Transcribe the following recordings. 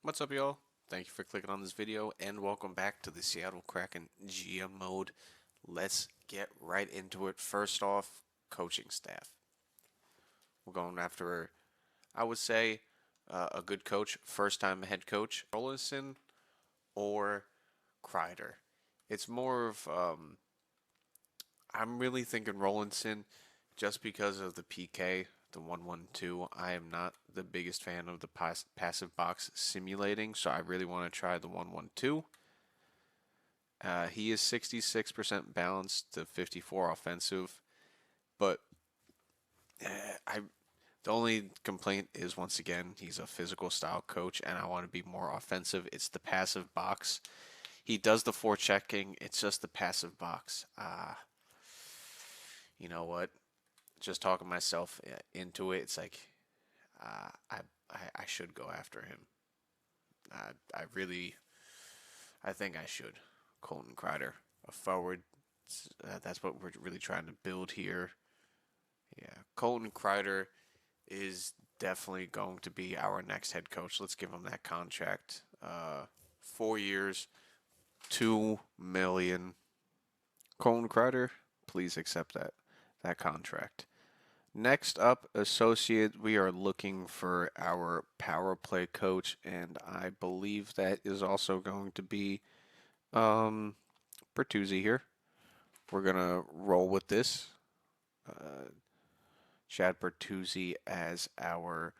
What's up, y'all? Thank you for clicking on this video and welcome back to the Seattle Kraken GM mode. Let's get right into it. First off, coaching staff. We're going after, I would say, a good coach, first time head coach, Rollinson or Kreider. It's more of, I'm really thinking Rollinson just because of the PK, the 1-1-2. I am not the biggest fan of the passive box simulating, so I really want to try the 1-1-2. He is 66% balanced to 54 offensive, but I the only complaint is once again he's a physical style coach, and I want to be more offensive. It's the passive box. He does the forechecking. It's just the passive box. You know what? Just talking myself into it. It's like I should go after him. I really I think I should. Colton Kreider, a forward. That's what we're really trying to build here. Yeah, Colton Kreider is definitely going to be our next head coach. Let's give him that contract. 4 years, 2 million. Colton Kreider, please accept that contract. Next up, associate, we are looking for our power play coach, and I believe that is also going to be Bertuzzi here. We're gonna roll with this. Chad Bertuzzi as our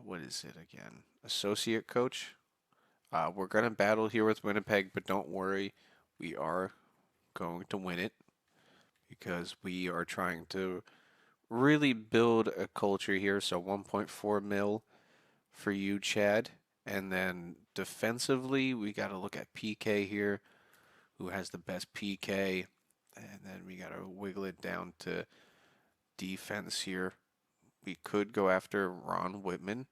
what is it again? Associate coach. We're gonna battle here with Winnipeg, but don't worry, we are going to win it because we are trying to really build a culture here. So 1.4 mil for you, Chad. And then defensively, we got to look at PK here, who has the best PK. And then we got to wiggle it down to defense here. We could go after Ron Whitman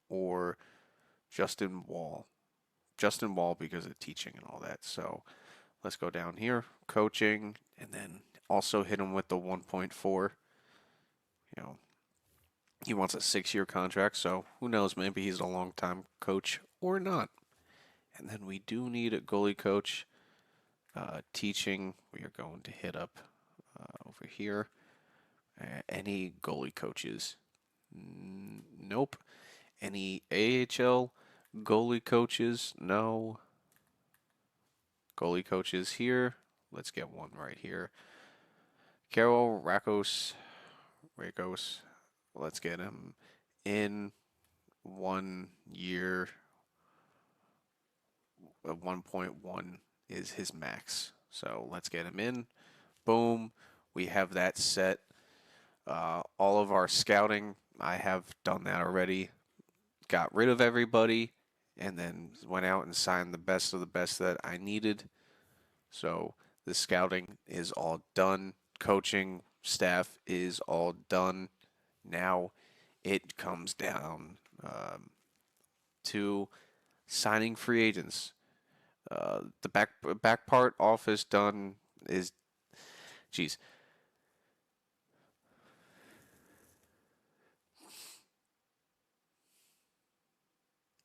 or Justin Wall. Justin Wall because of teaching and all that. So let's go down here, coaching, and then also hit him with the 1.4. You know, he wants a 6 year contract, so who knows? Maybe he's a long time coach or not. And then we do need a goalie coach. Teaching, we are going to hit up over here. Any goalie coaches? Nope. Any AHL goalie coaches? No. Goalie coaches here. Let's get one right here. Carol Rakos. Let's get him in 1 year. 1.1 is his max. So let's get him in. Boom. We have that set. All of our scouting, I have done that already. Got rid of everybody and then went out and signed the best of the best that I needed. So the scouting is all done. Coaching staff is all done. Now it comes down to signing free agents. The back part office done is, geez.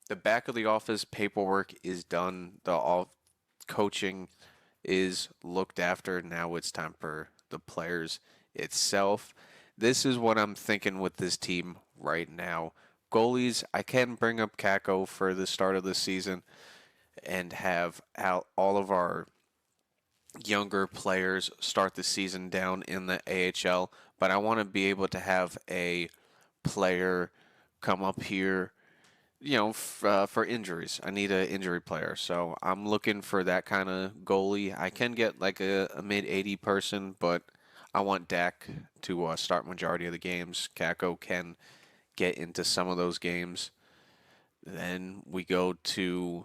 The back of the office paperwork is done. The all coaching is looked after. Now it's time for the players itself. This is what I'm thinking with this team right now. Goalies, I can bring up Kako for the start of the season and have all of our younger players start the season down in the AHL, but I want to be able to have a player come up here, for injuries. I need an injury player, so I'm looking for that kind of goalie. I can get like a mid 80 person, but I want Dak to start majority of the games. Kako can get into some of those games. Then we go to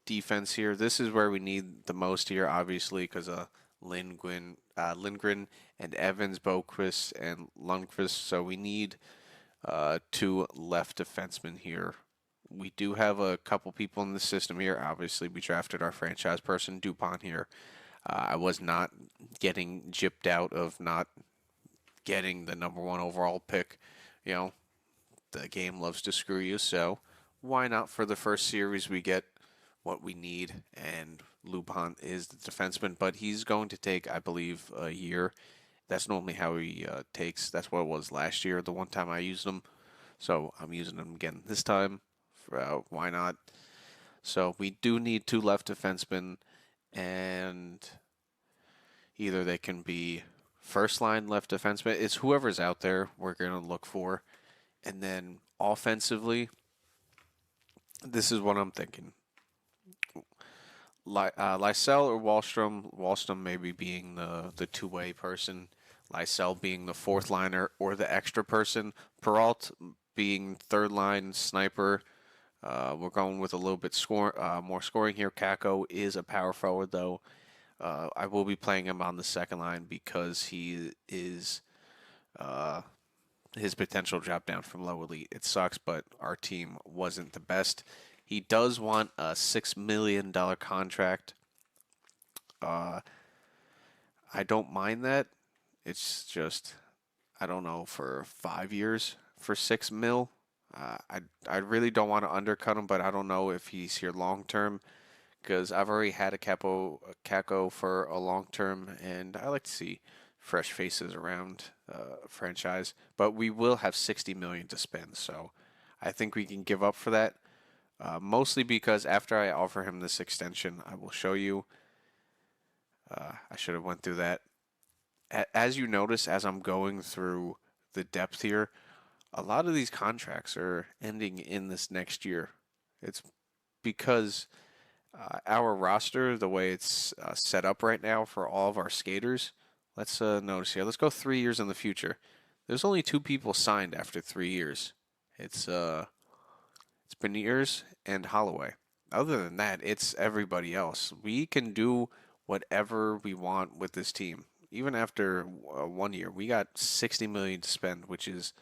defense here. This is where we need the most here, obviously, because Lindgren and Evans, Boquist, and Lundqvist. So we need two left defensemen here. We do have a couple people in the system here. Obviously, we drafted our franchise person, Dupont, here. I was not getting gypped out of not getting the number one overall pick. You know, the game loves to screw you, so why not for the first series we get what we need, and Lubhan is the defenseman, but he's going to take, I believe, a year. That's normally how he takes. That's what it was last year, the one time I used him. So I'm using him again this time. Why not? So we do need two left defensemen, and either they can be first line left defenseman. It's whoever's out there we're going to look for. And then offensively, this is what I'm thinking. Lysell or Wallstrom. Wallstrom maybe being the two-way person. Lysell being the fourth liner or the extra person. Peralt being third line sniper. We're going with a little bit more scoring here. Kako is a power forward though. I will be playing him on the second line because he is his potential drop down from low elite. It sucks, but our team wasn't the best. He does want a $6 million contract. Uh, I don't mind that. It's just I don't know for 5 years for 6 mil. I really don't want to undercut him, but I don't know if he's here long term because I've already had a Caco for a long term, and I like to see fresh faces around franchise. But we will have 60 million to spend, so I think we can give up for that. Mostly because after I offer him this extension, I will show you. I should have went through that. As you notice, as I'm going through the depth here, a lot of these contracts are ending in this next year. It's because our roster, the way it's set up right now for all of our skaters, let's notice here. Let's go 3 years in the future. There's only two people signed after 3 years. It's Beniers and Holloway. Other than that, it's everybody else. We can do whatever we want with this team. Even after 1 year, we got 60 million to spend, which is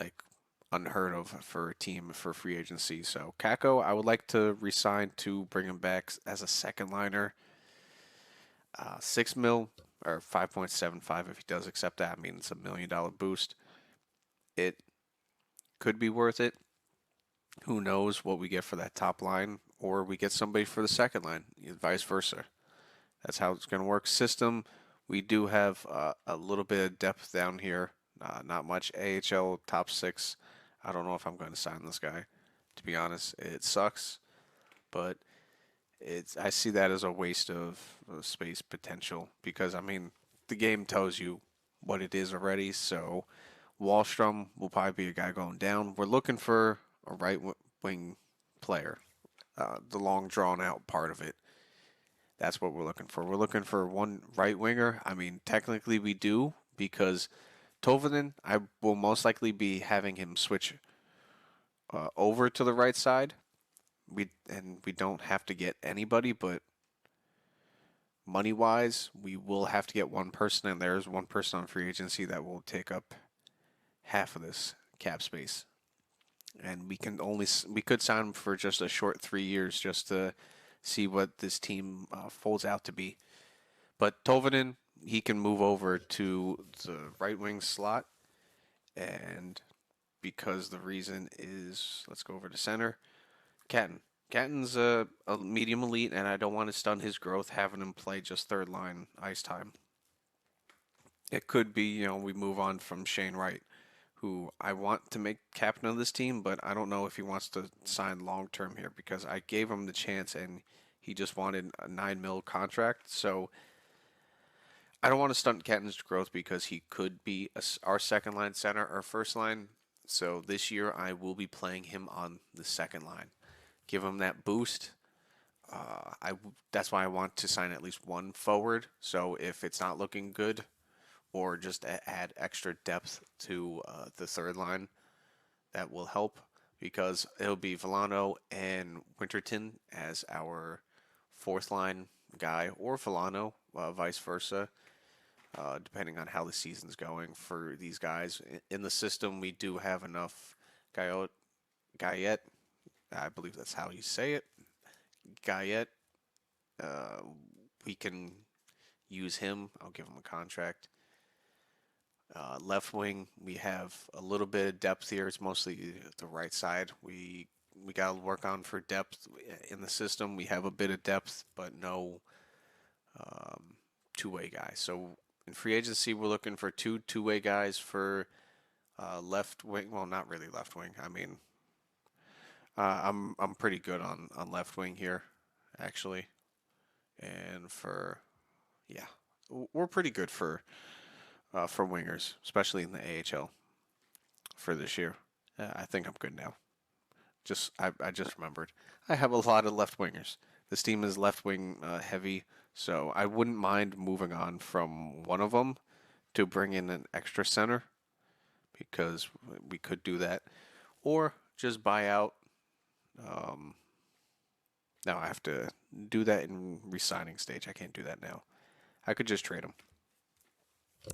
like unheard of for a team for free agency. So Kako, I would like to resign to bring him back as a second liner. 6 mil or 5.75 if he does accept that. I mean, it's $1 million boost. It could be worth it. Who knows what we get for that top line, or we get somebody for the second line, vice versa. That's how it's going to work. System, we do have a little bit of depth down here. Not much. AHL top six. I don't know if I'm going to sign this guy. To be honest, it sucks, but I see that as a waste of space potential because I mean the game tells you what it is already. So Wallstrom will probably be a guy going down. We're looking for a right wing player. The long drawn out part of it. That's what we're looking for. We're looking for one right winger. I mean, technically we do because Tolvanen, I will most likely be having him switch over to the right side. We don't have to get anybody, but money wise, we will have to get one person, and there's one person on free agency that will take up half of this cap space. And we could sign him for just a short 3 years just to see what this team folds out to be. But Tolvanen, he can move over to the right wing slot, and because the reason is, let's go over to center. Catton. Catton's a medium elite, and I don't want to stun his growth having him play just third line ice time. It could be, we move on from Shane Wright, who I want to make captain of this team, but I don't know if he wants to sign long term here because I gave him the chance and he just wanted a 9 mil contract. So I don't want to stunt Catton's growth because he could be our second line center or first line. So this year I will be playing him on the second line. Give him that boost. That's why I want to sign at least one forward. So if it's not looking good, or just add extra depth to the third line, that will help because it'll be Villano and Winterton as our fourth line guy, or Villano, vice versa, depending on how the season's going for these guys. In the system, we do have enough Guyette, I believe that's how you say it, Guyette. Uh, we can use him. I'll give him a contract. Left wing, we have a little bit of depth here. It's mostly the right side. We we got to work on for depth in the system. We have a bit of depth, but no um, two-way guys. So in free agency, we're looking for two-way guys for left wing. Well, not really left wing. I mean, I'm pretty good on left wing here, actually, and for yeah, we're pretty good for wingers, especially in the AHL for this year. I think I'm good now. I just remembered. I have a lot of left wingers. This team is left wing heavy, so I wouldn't mind moving on from one of them to bring in an extra center because we could do that, or just buy out. Um, Now I have to do that in re-signing stage. I can't do that now. I could just trade him.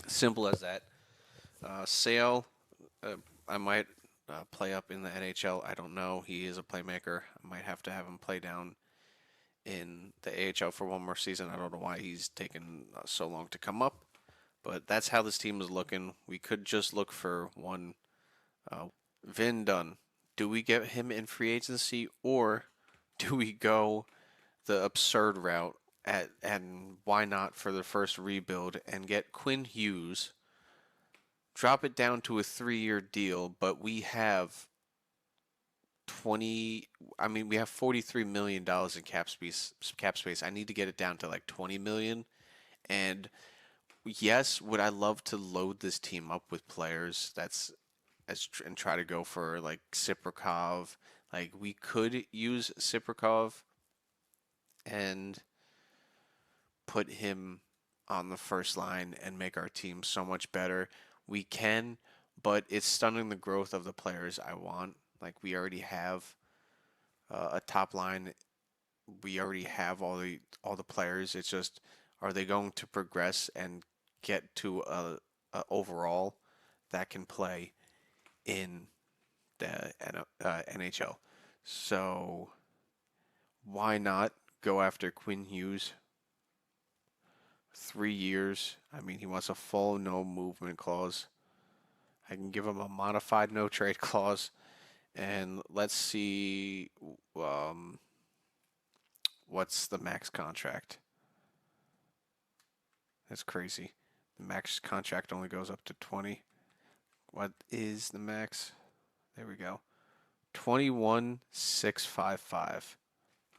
Simple as that. Sale, uh, I might play up in the NHL. I don't know. He is a playmaker. I might have to have him play down in the AHL for one more season. I don't know why he's taken so long to come up, but that's how this team is looking. We could just look for one. Vin Dunn. Do we get him in free agency or do we go the absurd route and why not for the first rebuild and get Quinn Hughes, drop it down to a 3-year deal, but we have 20 I mean we have $43 million in cap space. I need to get it down to like 20 million. And yes, would I love to load this team up with players and try to go for like Siprikov. Like we could use Siprikov and put him on the first line and make our team so much better. We can, but it's stunning the growth of the players I want. Like we already have a top line. We already have all the players. It's just are they going to progress and get to a overall that can play in the NHL? So why not go after Quinn Hughes? 3 years. I mean, he wants a full no movement clause. I can give him a modified no trade clause. And let's see um, what's the max contract. That's crazy. The max contract only goes up to 20. What is the max? There we go. 21,655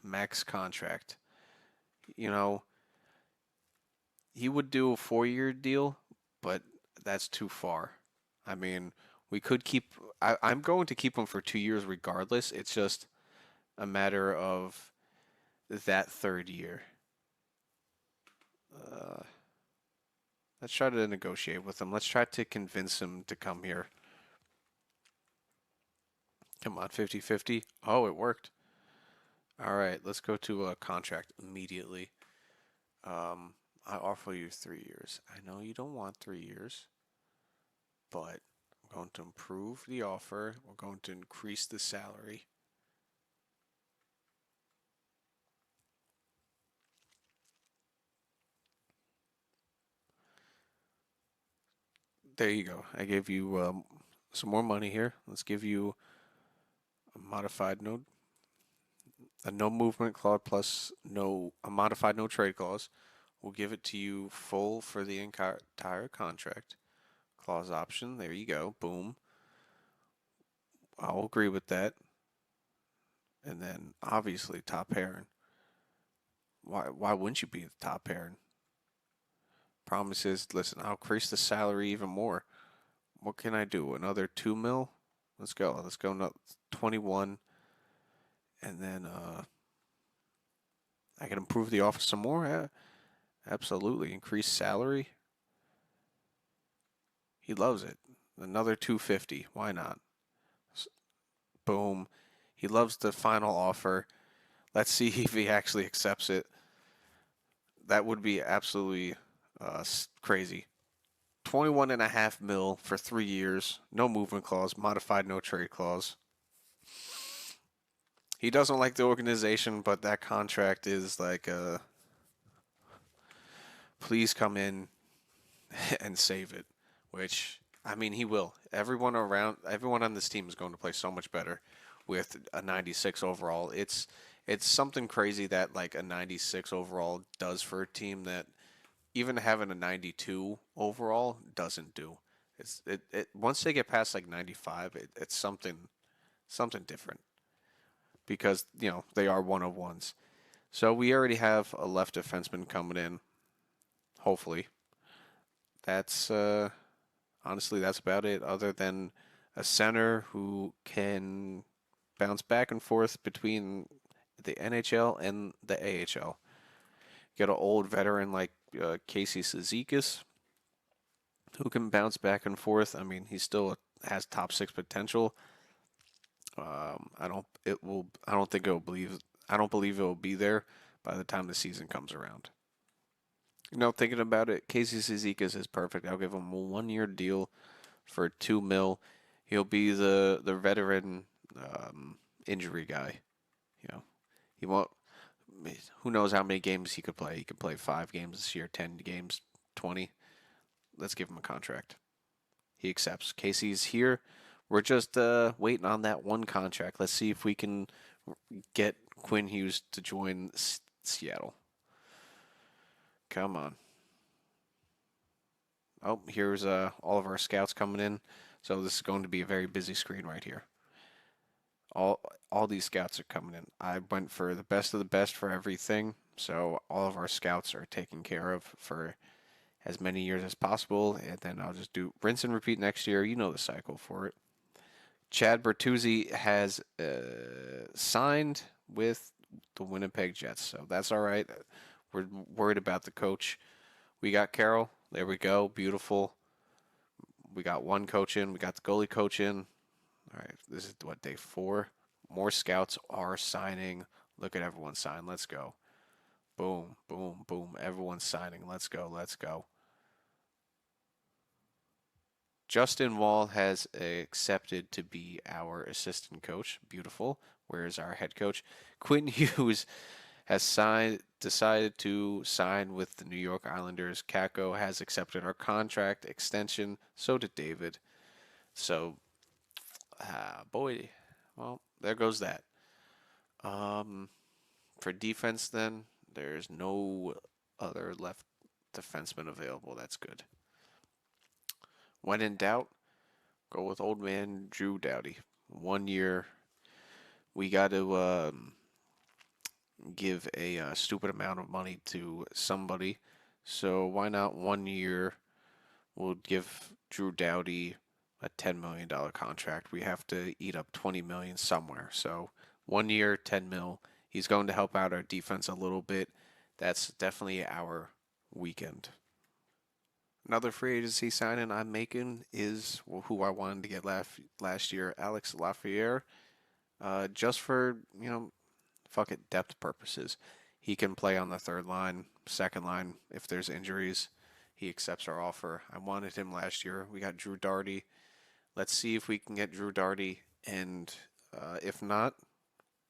max contract. You know, he would do a 4-year deal, but that's too far. I mean, we could keep. I'm going to keep him for 2 years regardless. It's just a matter of that third year. Uh, let's try to negotiate with him. Let's try to convince him to come here. Come on, 50-50. Oh, it worked. All right, let's go to a contract immediately. I offer you 3 years. I know you don't want 3 years, but I'm going to improve the offer. We're going to increase the salary. There you go. I gave you some more money here. Let's give you a modified no movement clause plus a modified no trade clause. We'll give it to you full for the entire contract. Clause option. There you go. Boom. I'll agree with that. And then obviously top pairing. Why wouldn't you be the top pairing? Promises. Listen, I'll increase the salary even more. What can I do? Another 2 mil? Let's go. Let's go 21. And then I can improve the offer some more. Yeah, absolutely. Increase salary. He loves it. Another 250. Why not? Boom. He loves the final offer. Let's see if he actually accepts it. That would be absolutely crazy. 21.5 mil for 3 years. No movement clause. Modified no trade clause. He doesn't like the organization, but that contract is like, please come in and save it. Which, I mean, he will. Everyone on this team is going to play so much better. with a 96 overall. It's something crazy that like a 96 overall does for a team that even having a 92 overall doesn't do. It once they get past like 95, it's something different because they are one of ones. So we already have a left defenseman coming in. Hopefully, that's honestly that's about it. Other than a center who can bounce back and forth between the NHL and the AHL. Get an old veteran like Casey Cizikas who can bounce back and forth. I mean, he still has top six potential. I don't. It will. I don't think it will believe. I don't believe it will be there by the time the season comes around. Thinking about it, Casey Cizikas is perfect. I'll give him a 1 year deal for 2 mil. He'll be the veteran injury guy. You know, he won't. Who knows how many games he could play? He could play 5 games this year, 10 games, 20. Let's give him a contract. He accepts. Casey's here. We're just waiting on that one contract. Let's see if we can get Quinn Hughes to join Seattle. Come on. Oh, here's all of our scouts coming in. So this is going to be a very busy screen right here. All these scouts are coming in. I went for the best of the best for everything. So all of our scouts are taken care of for as many years as possible, and then I'll just do rinse and repeat next year. You know the cycle for it. Chad Bertuzzi has signed with the Winnipeg Jets, so that's all right. We're worried about the coach. We got Carroll. There we go. Beautiful. We got one coach in. We got the goalie coach in. All right. This is what, day 4? More scouts are signing. Look at everyone sign. Let's go. Boom, boom, boom. Everyone's signing. Let's go. Let's go. Justin Wall has accepted to be our assistant coach. Beautiful. Where's our head coach? Quinn Hughes has decided to sign with the New York Islanders. Kako has accepted our contract extension. So did David. So, boy, well, there goes that. For defense, then there's no other left defenseman available. That's good. When in doubt, go with old man Drew Doughty. 1 year. We got to give a stupid amount of money to somebody. So why not 1 year? We'll give Drew Doughty a $10 million contract. We have to eat up $20 million somewhere. So 1 year, 10 mil. He's going to help out our defense a little bit. That's definitely our weekend. Another free agency signing I'm making is who I wanted to get last year, Alex Lafreniere. Just for fuck it, depth purposes. He can play on the third line, second line if there's injuries. He accepts our offer. I wanted him last year. We got Drew Doughty. Let's see if we can get Drew Doughty, and if not,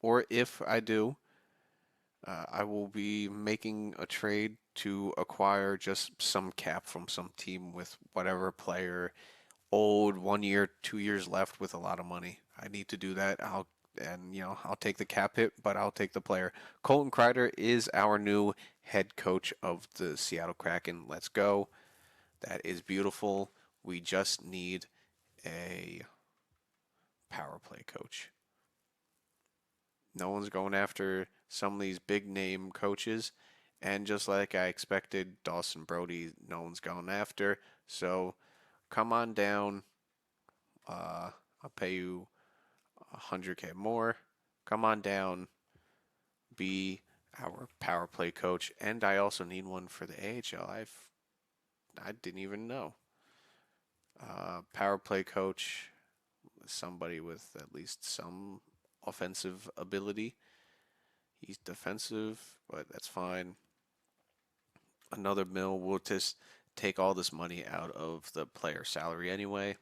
or if I do, I will be making a trade to acquire just some cap from some team with whatever player, old, 1 year, 2 years left with a lot of money. I need to do that. I'll take the cap hit, but I'll take the player. Colton Kreider is our new head coach of the Seattle Kraken. Let's go. That is beautiful. We just need a power play coach. No one's going after some of these big name coaches. And just like I expected, Dawson Brody, no one's going after. So come on down. I'll pay you 100K more. Come on down. Be our power play coach. And I also need one for the AHL. I didn't even know. Power play coach, somebody with at least some offensive ability. He's defensive, but that's fine. Another mill. We'll just take all this money out of the player salary anyway.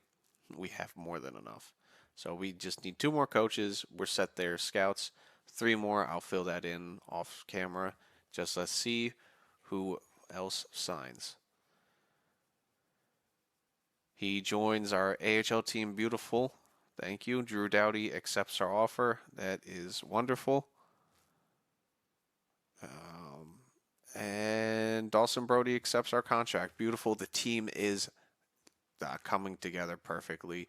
We have more than enough. So we just need 2 more coaches. We're set there. Scouts, 3 more. I'll fill that in off camera. Just let's see who else signs. He joins our AHL team. Beautiful. Thank you. Drew Doughty accepts our offer. That is wonderful. And Dawson Brody accepts our contract. Beautiful. The team is coming together perfectly.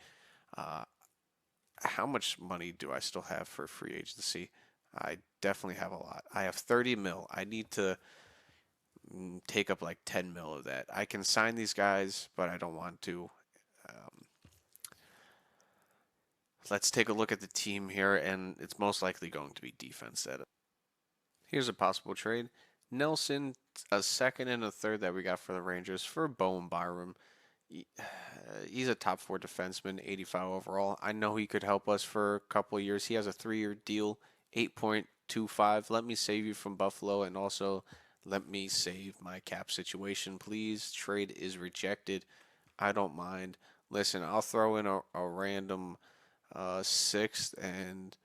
Uh, how much money do I still have for free agency? I definitely have a lot. I have 30 mil. I need to take up like 10 mil of that. I can sign these guys, but I don't want to. Um, let's take a look at the team here, and it's most likely going to be defense. Here's a possible trade. Nelson, a second and a third that we got for the Rangers for Bowen Byram. He's a top four defenseman, 85 overall. I know he could help us for a couple of years. He has a 3-year deal, 8.25. Let me save you from Buffalo, and also let me save my cap situation, please. Trade is rejected. I don't mind. Listen, I'll throw in a random sixth and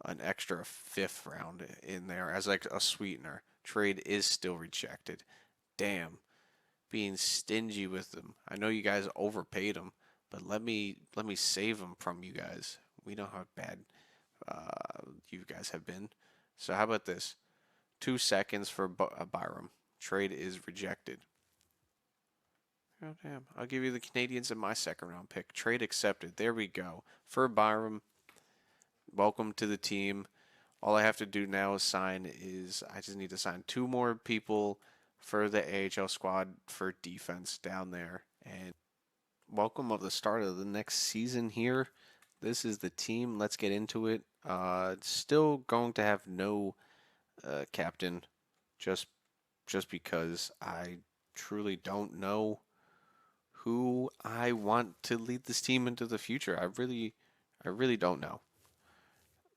an extra fifth round in there as like a sweetener. Trade is still rejected. Damn, being stingy with them. I know you guys overpaid him, but let me save him from you guys. We know how bad you guys have been. So how about this? 2 seconds for Byram. Trade is rejected. Oh damn! I'll give you the Canadians in my second round pick. Trade accepted. There we go. For Byram, welcome to the team. All I have to do now I just need to sign two more people for the AHL squad for defense down there. And welcome of the start of the next season here. This is the team. Let's get into it. Still going to have no captain, just because I truly don't know who I want to lead this team into the future. I really don't know.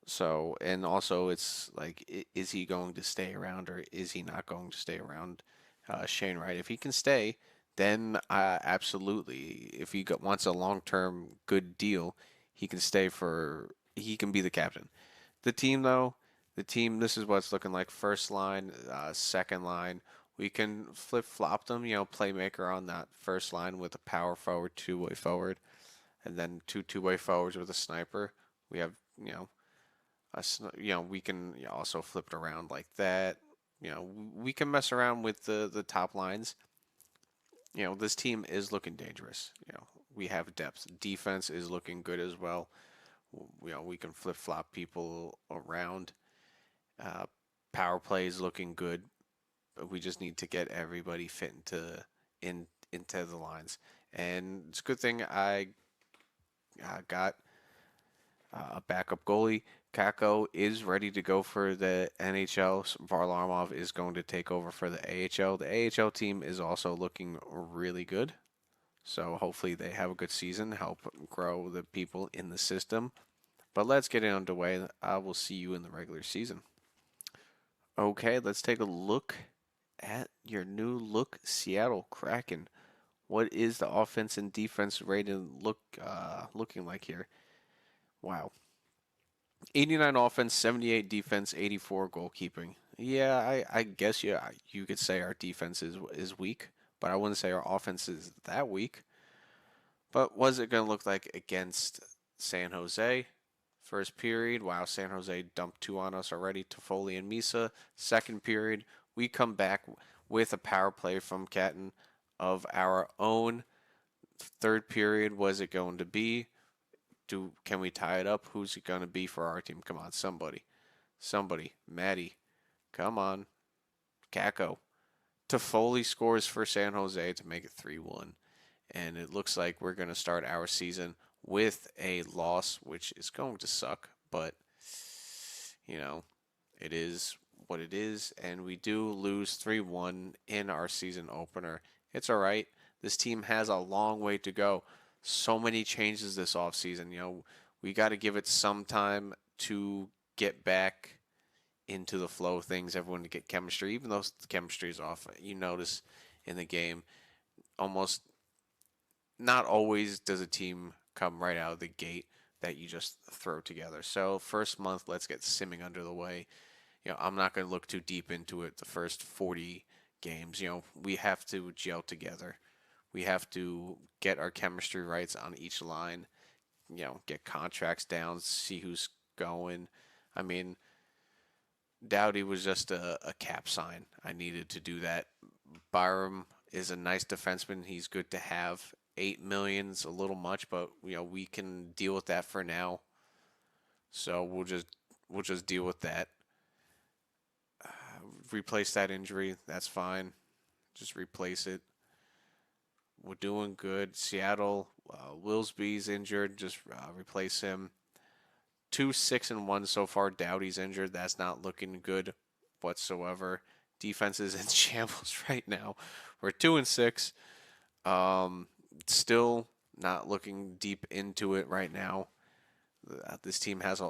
So, and also it's like, is he going to stay around or is he not going to stay around? Shane Wright, if he can stay, then absolutely. If he wants a long-term good deal, he can stay for. He can be the captain. The team, though, this is what it's looking like. First line, second line. We can flip flop them, playmaker on that first line with a power forward, two-way forward, and then two-way forwards with a sniper. We have, we can also flip it around like that. We can mess around with the top lines. This team is looking dangerous. We have depth. Defense is looking good as well. We can flip flop people around. Uh, Power play is looking good. But we just need to get everybody fit into the lines. And it's a good thing I got a backup goalie. Kako is ready to go for the NHL. Varlamov is going to take over for the AHL. The AHL team is also looking really good. So hopefully they have a good season, help grow the people in the system. But let's get it underway. I will see you in the regular season. Okay, let's take a look at your new look Seattle Kraken. What is the offense and defense rating looking like here? Wow. 89 offense, 78 defense, 84 goalkeeping. Yeah, I guess you could say our defense is weak, but I wouldn't say our offense is that weak. But what's it going to look like against San Jose? First period, wow, San Jose dumped two on us already, Toffoli and Misa. Second period, we come back with a power play from Catton of our own. Third period, was it going to be? Can we tie it up? Who's it going to be for our team? Come on, somebody, Maddie, come on, Kako. Toffoli scores for San Jose to make it 3-1, and it looks like we're going to start our season with a loss, which is going to suck, but you know, it is what it is, and we do lose 3-1 in our season opener. It's all right. This team has a long way to go. So many changes this offseason. We got to give it some time to get back into the flow of things, everyone to get chemistry, even though the chemistry is off. You notice in the game, almost not always does a team come right out of the gate that you just throw together. So first month, let's get simming under the way. I'm not going to look too deep into it the first 40 games. We have to gel together. We have to get our chemistry rights on each line. get contracts down, see who's going. I mean, Dowdy was just a cap sign. I needed to do that. Byram is a nice defenseman. He's good to have. 8 million's a little much, but we can deal with that for now. So we'll just deal with that. Replace that injury. That's fine. Just replace it. We're doing good. Seattle, Willsby's injured. Just replace him. 2-6-1 so far. Dowdy's injured. That's not looking good whatsoever. Defense is in shambles right now. We're 2-6. Still not looking deep into it right now. This team has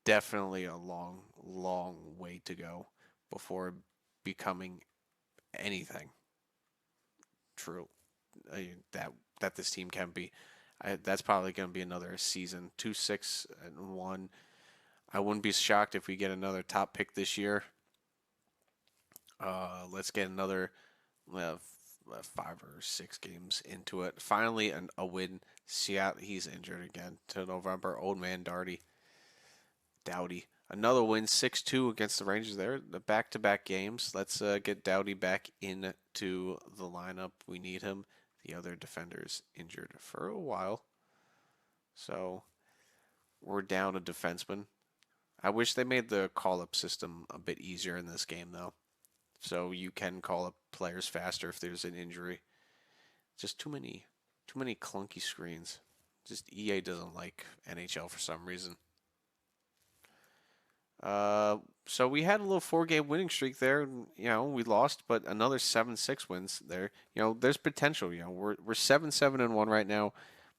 definitely a long, long way to go before becoming anything true that this team can be. That's probably going to be another season. 2-6-1. I wouldn't be shocked if we get another top pick this year. Let's get another 5 or 6 games into it. Finally, a win. Seattle, he's injured again to November. Old man Dowdy. Another win, 6-2 against the Rangers there. The back-to-back games. Let's get Dowdy back into the lineup. We need him. The other defender's injured for a while. So we're down a defenseman. I wish they made the call-up system a bit easier in this game, though. So you can call up players faster if there's an injury. Just too many clunky screens. Just EA doesn't like NHL for some reason. So we had a little 4-game winning streak there. We lost, but another 7-6 wins there. There's potential. We're 7-7-1 right now,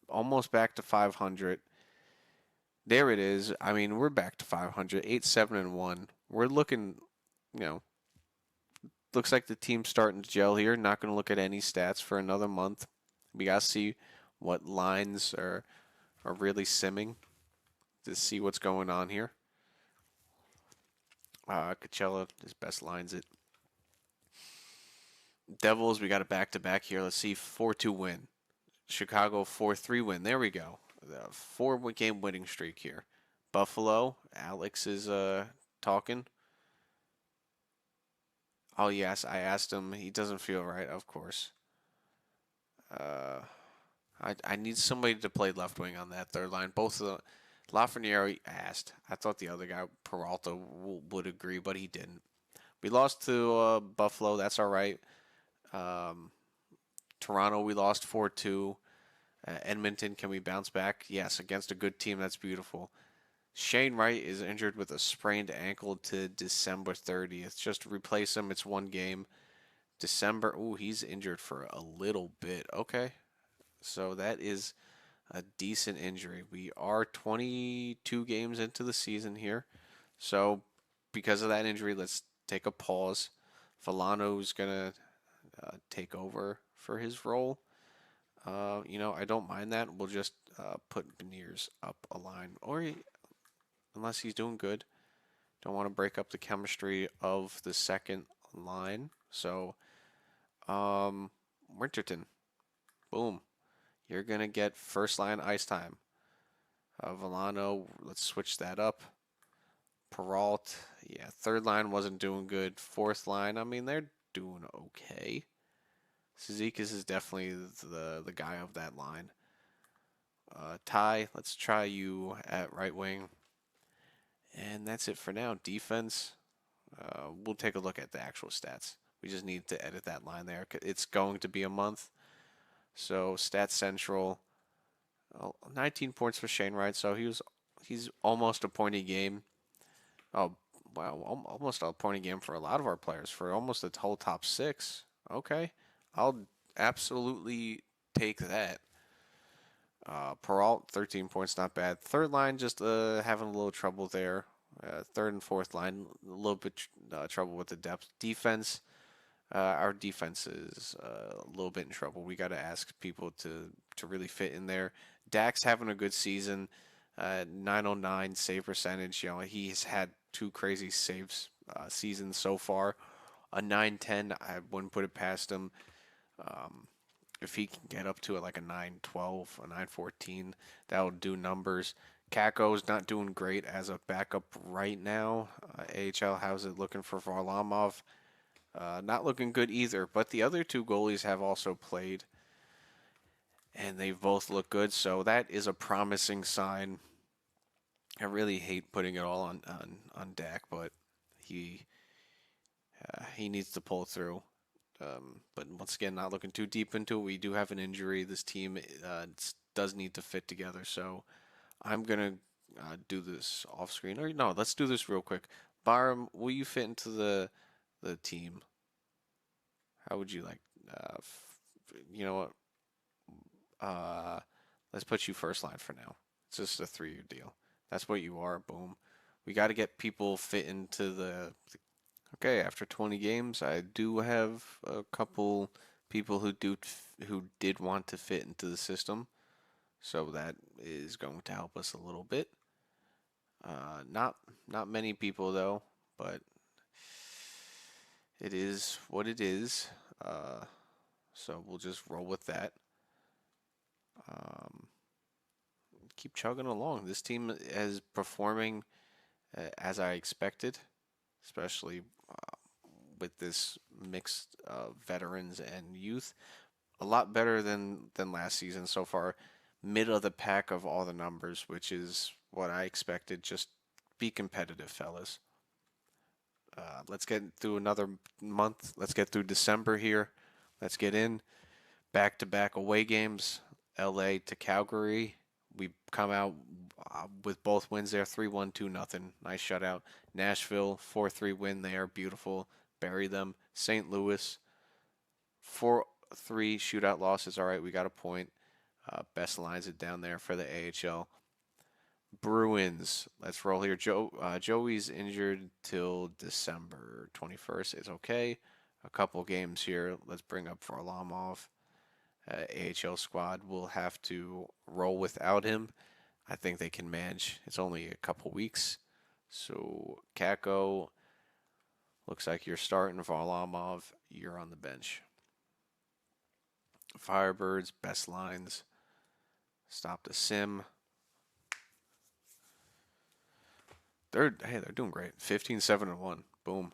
almost back to 500. There it is. I mean, we're back to 500, 8-7-1. We're looking, looks like the team's starting to gel here. Not going to look at any stats for another month. We got to see what lines are really simming to see what's going on here. Coachella, his best lines it. Devils, we got a back-to-back here. Let's see, 4-2 win. Chicago, 4-3 win. There we go. The 4-game winning streak here. Buffalo, Alex is talking. Oh, yes, I asked him. He doesn't feel right, of course. I need somebody to play left wing on that third line. Both of them. Lafreniere asked. I thought the other guy, Peralta, would agree, but he didn't. We lost to Buffalo. That's all right. Toronto, we lost 4-2. Edmonton, can we bounce back? Yes, against a good team. That's beautiful. Shane Wright is injured with a sprained ankle to December 30th. Just replace him. It's one game. December. Ooh, he's injured for a little bit. Okay. So that is a decent injury. We are 22 games into the season here. So because of that injury, let's take a pause. Villano's going to take over for his role. I don't mind that. We'll just put Beniers up a line. Unless he's doing good. Don't want to break up the chemistry of the second line. So, Winterton. Boom. You're going to get first line ice time. Villano, let's switch that up. Peralt, yeah, third line wasn't doing good. Fourth line, I mean, they're doing okay. Cizikas is definitely the guy of that line. Ty, let's try you at right wing. And that's it for now. Defense, we'll take a look at the actual stats. We just need to edit that line there. It's going to be a month. So Stats Central, 19 points for Shane Wright. So he's almost a point a game. Oh wow, almost a point a game for a lot of our players. For almost the whole top 6. Okay, I'll absolutely take that. Peralt, 13 points, not bad. Third line, just having a little trouble there. Third and fourth line, a little bit trouble with the depth. Defense, our defense is a little bit in trouble. We got to ask people to really fit in there. Dak's having a good season, 909 save percentage. He's had 2 crazy saves seasons so far. A 910, I wouldn't put it past him. if he can get up to like a 9-12, a 9-14, that'll do numbers. Kako's not doing great as a backup right now. AHL, how's it looking for Varlamov? Not looking good either, but the other two goalies have also played, and they've both looked good, so that is a promising sign. I really hate putting it all on Dak, but he he needs to pull through. But once again, not looking too deep into it. We do have an injury. This team does need to fit together. So I'm gonna do this off screen. Or no, let's do this real quick. Barham, will you fit into the team? How would you like? You know what? Uh, let's put you first line for now. It's just a 3-year deal. That's what you are. Boom. We got to get people fit into the. Okay, after 20 games, I do have a couple people who did want to fit into the system, so that is going to help us a little bit. Not many people though, but it is what it is. Uh, so we'll just roll with that. Um, keep chugging along. This team is performing as I expected, especially with this mix of veterans and youth. A lot better than last season so far. Mid of the pack of all the numbers, which is what I expected. Just be competitive, fellas. Let's get through another month. Let's get through December here. Let's get in back to back away games. LA to Calgary. We come out with both wins there 3-1, 2-0. Nice shutout. Nashville 4-3 win there. Beautiful. Bury them. St. Louis 4-3 shootout losses. All right, we got a point. Best lines it down there for the AHL. Bruins. Let's roll here. Joey's injured till December 21st. It's okay. A couple games here. Let's bring up Varlamov. AHL squad will have to roll without him. I think they can manage. It's only a couple weeks. So Kako, looks like you're starting. Varlamov, you're on the bench. Firebirds, best lines. Stop the sim. They're doing great. 15-7-1. Boom.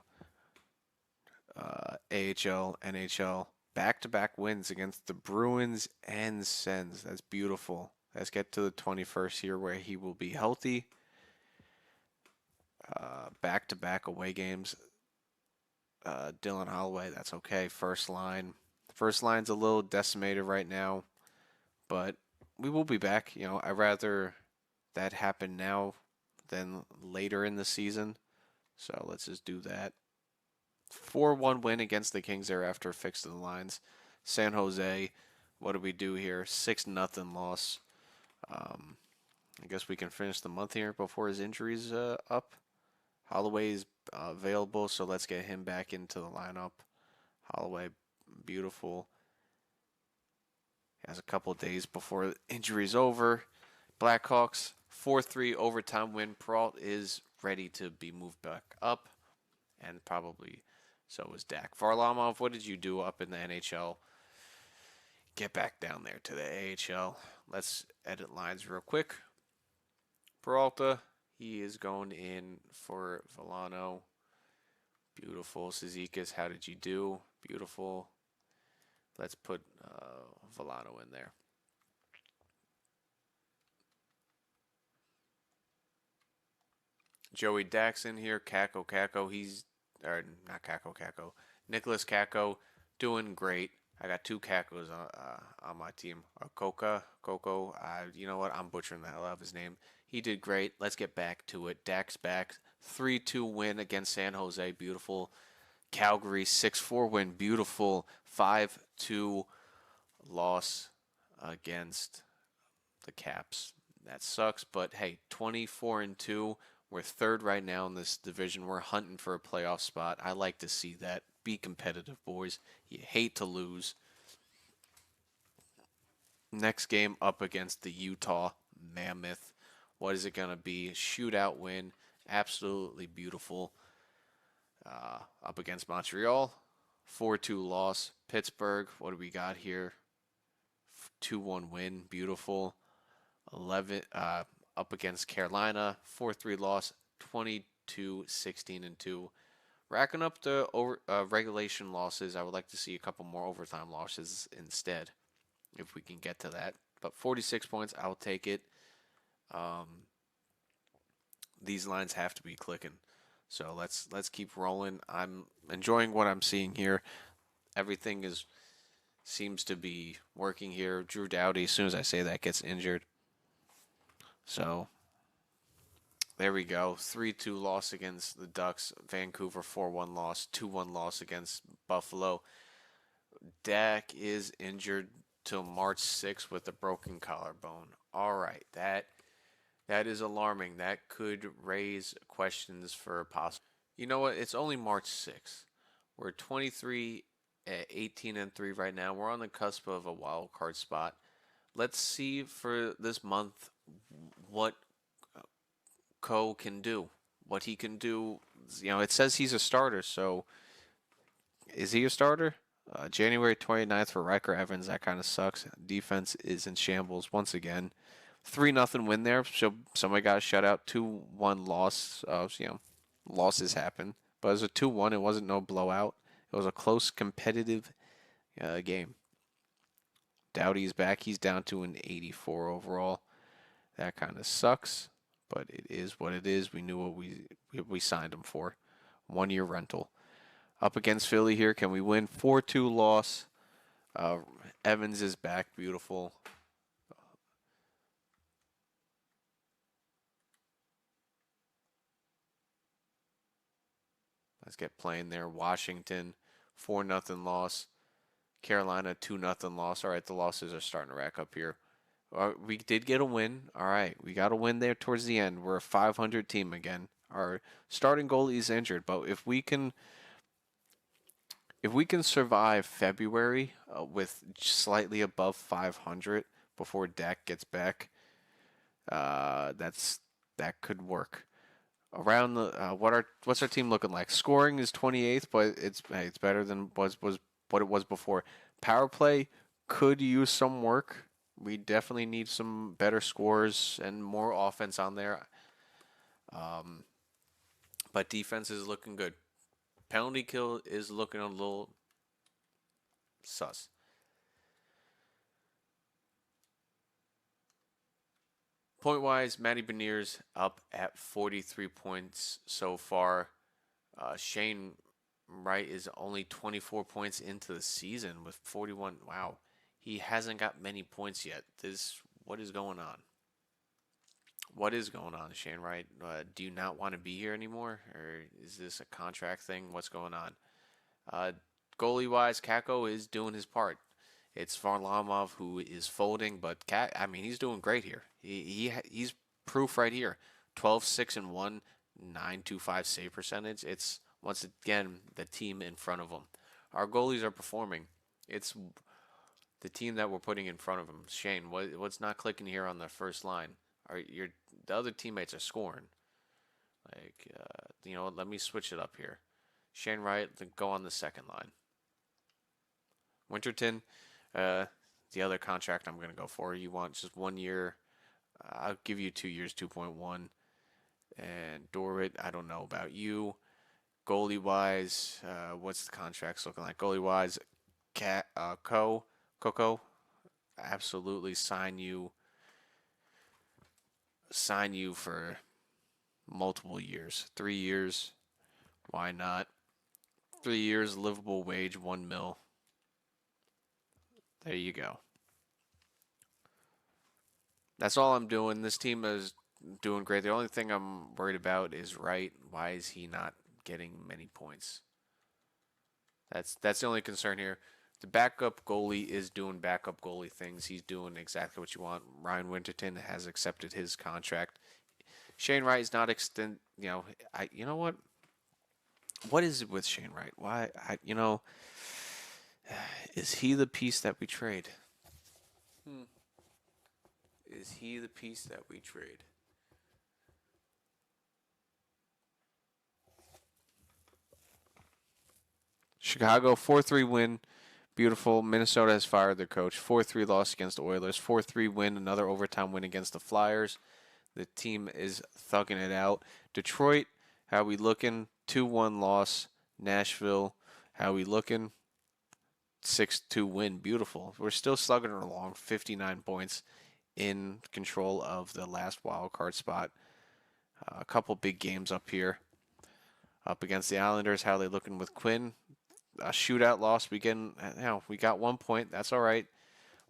AHL, NHL, back-to-back wins against the Bruins and Sens. That's beautiful. Let's get to the 21st here where he will be healthy. Back-to-back away games. Dylan Holloway, that's okay. First line. First line's a little decimated right now, but we will be back. I'd rather that happen now than later in the season. So let's just do that. 4-1 win against the Kings there after fixing the lines. San Jose, what do we do here? 6-0 loss. I guess we can finish the month here before his injury's up. Holloway is available, so let's get him back into the lineup. Holloway, beautiful. He has a couple days before the injury's over. Blackhawks, 4-3 overtime win. Peralt is ready to be moved back up, and probably so is Dak. Varlamov, what did you do up in the NHL? Get back down there to the AHL. Let's edit lines real quick. Peralta, he is going in for Villano. Beautiful. Cizikas, how did you do? Beautiful. Let's put Villano in there. Joey Daxon here. Kako. He's or not Kako. Nicholas Kako doing great. I got two Kakos on my team. Coco. You know what? I'm butchering the hell out of his name. He did great. Let's get back to it. Dak's back. 3-2 win against San Jose. Beautiful. Calgary 6-4 win. Beautiful. 5-2 loss against the Caps. That sucks, but hey, 24-2. We're third right now in this division. We're hunting for a playoff spot. I like to see that. Be competitive, boys. You hate to lose. Next game up against the Utah Mammoth. What is it going to be? Shootout win. Absolutely beautiful. Up against Montreal. 4-2 loss. Pittsburgh. What do we got here? 2-1 win. Beautiful. 11 up against Carolina. 4-3 loss. 22-16-2. Racking up the regulation losses. I would like to see a couple more overtime losses instead, if we can get to that. But 46 points, I'll take it. Um, these lines have to be clicking. So let's keep rolling. I'm enjoying what I'm seeing here. Everything seems to be working here. Drew Doughty, as soon as I say that, gets injured. So there we go. 3-2 loss against the Ducks. Vancouver 4-1 loss. 2-1 loss against Buffalo. Dak is injured till March 6th with a broken collarbone. All right, that is alarming. That could raise questions for possible. You know what? It's only March 6th. We're 23 at 18-3 right now. We're on the cusp of a wild card spot. Let's see for this month what Co can do. What he can do. It says he's a starter, so is he a starter? January 29th for Riker Evans. That kind of sucks. Defense is in shambles once again. 3-0 win there. So somebody got a shutout. 2-1 loss. Losses happen. But it was a 2-1. It wasn't no blowout. It was a close, competitive game. Doughty's back. He's down to an 84 overall. That kind of sucks. But it is what it is. We knew what we signed him for. 1-year rental. Up against Philly here. Can we win? 4-2 loss. Evans is back. Beautiful. Let's get playing there. Washington, 4-0 loss. Carolina, 2-0 loss. All right, the losses are starting to rack up here. We did get a win. All right, we got a win there towards the end. We're a 500 team again. Our starting goalie is injured, but if we can survive February with slightly above 500 before Dak gets back, that could work. Around the what's our team looking like? Scoring is 28th, but it's better than was what it was before. Power play could use some work. We definitely need some better scores and more offense on there. But defense is looking good. Penalty kill is looking a little sus. Point wise, Matty Beniers up at 43 points so far. Shane Wright is only 24 points into the season with 41. Wow, he hasn't got many points yet. What is going on? What is going on, Shane Wright? Do you not want to be here anymore, or is this a contract thing? What's going on? Goalie wise, Kako is doing his part. It's Varlamov who is folding, but he's doing great here. He's proof right here. 12-6-1, 925 save percentage. It's once again the team in front of him. Our goalies are performing. It's the team that we're putting in front of him. Shane, what's not clicking here on the first line? The other teammates are scoring. Let me switch it up here. Shane Wright, go on the second line. Winterton, the other contract I'm going to go for. You want just 1 year? I'll give you 2 years, 2.1. And Dorrit, I don't know about you. Goalie wise, what's the contracts looking like? Goalie wise, Coco, absolutely sign you for multiple years. 3 years, why not? 3 years, livable wage, 1 mil. There you go. That's all I'm doing. This team is doing great. The only thing I'm worried about is Wright. Why is he not getting many points? That's the only concern here. The backup goalie is doing backup goalie things. He's doing exactly what you want. Ryan Winterton has accepted his contract. Shane Wright is not extend. You know what? What is it with Shane Wright? Why? Is he the piece that we trade? Is he the piece that we trade? Chicago 4-3 win. Beautiful. Minnesota has fired their coach. 4-3 loss against the Oilers. 4-3 win, another overtime win against the Flyers. The team is thugging it out. Detroit, how we looking? 2-1 loss. Nashville, how we looking? 6-2 win. Beautiful. We're still slugging along. 59 points in control of the last wild card spot. A couple big games up here. Up against the Islanders, how they looking with Quinn? A shootout loss. We got 1 point. That's all right.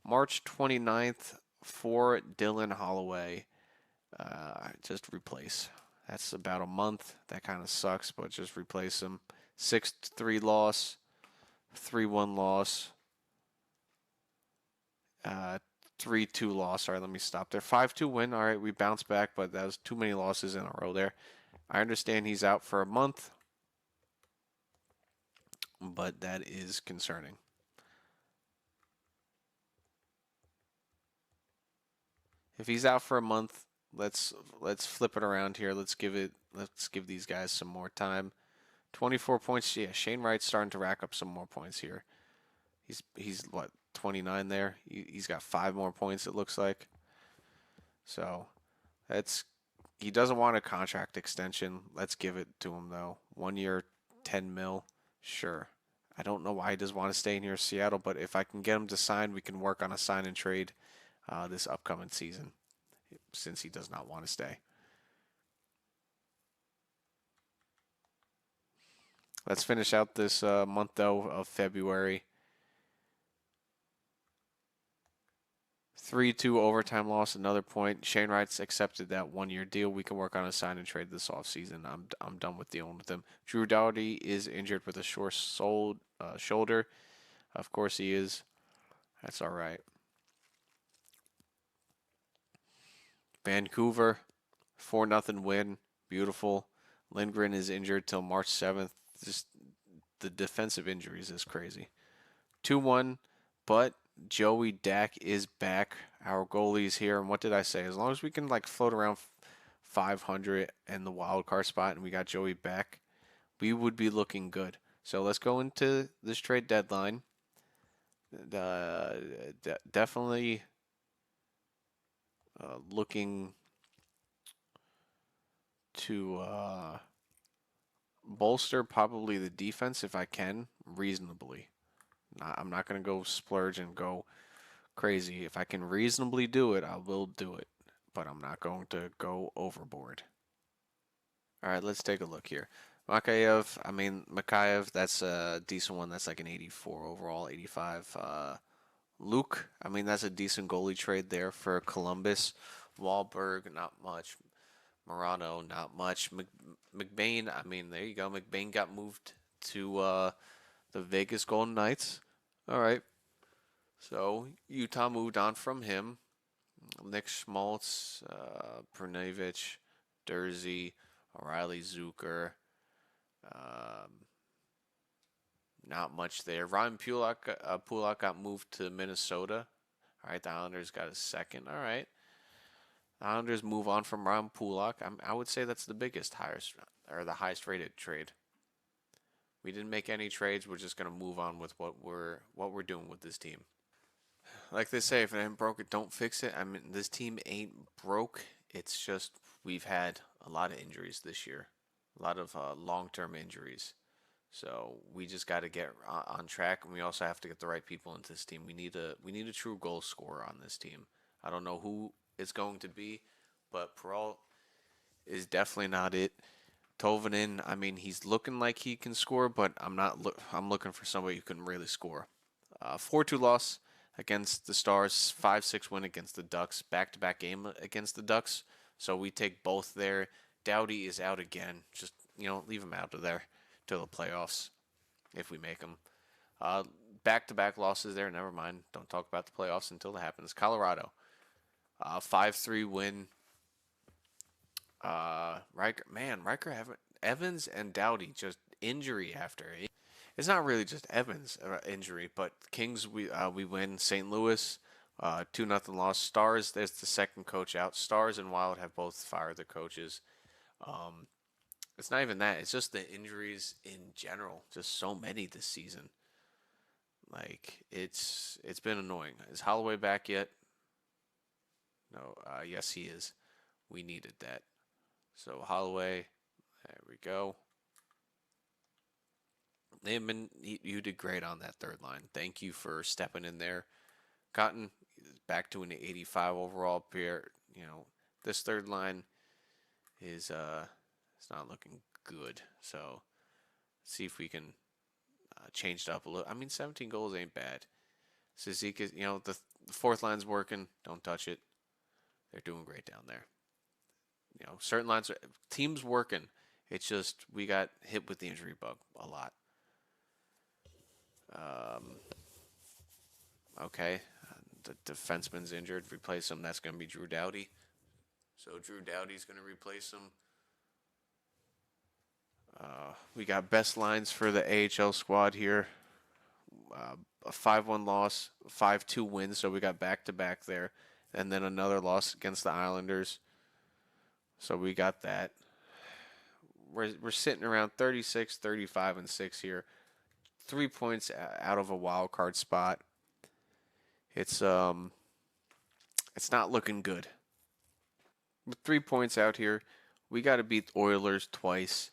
March 29th for Dylan Holloway. Just replace. That's about a month. That kind of sucks, but just replace him. 6-3 loss, 3-1 loss, 3-2 loss. All right, let me stop there. 5-2 win. All right, we bounced back, but that was too many losses in a row there. I understand he's out for a month, but that is concerning. If he's out for a month, let's flip it around here. Let's give these guys some more time. 24 points. Yeah, Shane Wright's starting to rack up some more points here. He's what, 29 there. He's got 5 more points it looks like. So that's he doesn't want a contract extension. Let's give it to him though. 1 year, 10 mil. Sure. I don't know why he doesn't want to stay in here in Seattle, but if I can get him to sign, we can work on a sign and trade this upcoming season since he does not want to stay. Let's finish out this month, though, of February. 3-2 overtime loss, another point. Shane Wright's accepted that 1 year deal. We can work on a sign and trade this offseason. I'm done with dealing with him. Drew Doughty is injured with a shoulder. Of course he is. That's all right. Vancouver, 4-0 win. Beautiful. Lindgren is injured till March 7th. Just the defensive injuries is crazy. 2-1, but Joey Dak is back. Our goalie's here, and what did I say? As long as we can float around 500 and the wild card spot, and we got Joey back, we would be looking good. So let's go into this trade deadline. Definitely looking to bolster probably the defense if I can reasonably. I'm not going to go splurge and go crazy. If I can reasonably do it, I will do it. But I'm not going to go overboard. All right, let's take a look here. Mikheyev, that's a decent one. That's like an 84 overall, 85. Luke, that's a decent goalie trade there for Columbus. Wahlberg, not much. Morano, not much. McBain, there you go. McBain got moved to the Vegas Golden Knights. All right. So Utah moved on from him. Nick Schmaltz, Pernavich, Dursey, O'Reilly, Zucker. Not much there. Ryan Pulak got moved to Minnesota. All right, the Islanders got a second. All right. The Islanders move on from Ryan Pulak. I would say that's the highest rated trade. We didn't make any trades. We're just gonna move on with what we're doing with this team. Like they say, if it ain't broke, it don't fix it. This team ain't broke. It's just we've had a lot of injuries this year, a lot of long-term injuries. So we just got to get on track, and we also have to get the right people into this team. We need a true goal scorer on this team. I don't know who it's going to be, but Peralt is definitely not it. Tolvanen, he's looking like he can score, but I'm looking for somebody who can really score. 4-2 loss against the Stars, 5-6 win against the Ducks, back-to-back game against the Ducks. So we take both there. Doughty is out again. Just leave him out of there till the playoffs if we make them. Back-to-back losses there. Never mind. Don't talk about the playoffs until it happens. Colorado, 5-3 win. Riker, Evans and Doughty just injury after. It's not really just Evans injury, but Kings we win. St. Louis 2-0 loss. Stars, there's the second coach out. Stars and Wild have both fired their coaches. It's not even that. It's just the injuries in general. Just so many this season. Like it's been annoying. Is Holloway back yet? No. Yes, he is. We needed that. So Holloway, there we go. You did great on that third line. Thank you for stepping in there. Cotton is back to an 85 overall pair. This third line is it's not looking good. So see if we can change it up a little. I mean, 17 goals ain't bad. Suzuki, the fourth line's working. Don't touch it. They're doing great down there. Certain lines, teams working. It's just we got hit with the injury bug a lot. Um, okay, the defenseman's injured. Replace him. That's going to be Drew Doughty. So Drew Doughty's going to replace him. We got best lines for the AHL squad here. A 5-1 loss, 5-2 win, so we got back to back there. And then another loss against the Islanders. So we got that. We're sitting around 36, 35, and 6 here. 3 points out of a wild card spot. It's not looking good. With 3 points out here, we got to beat Oilers twice.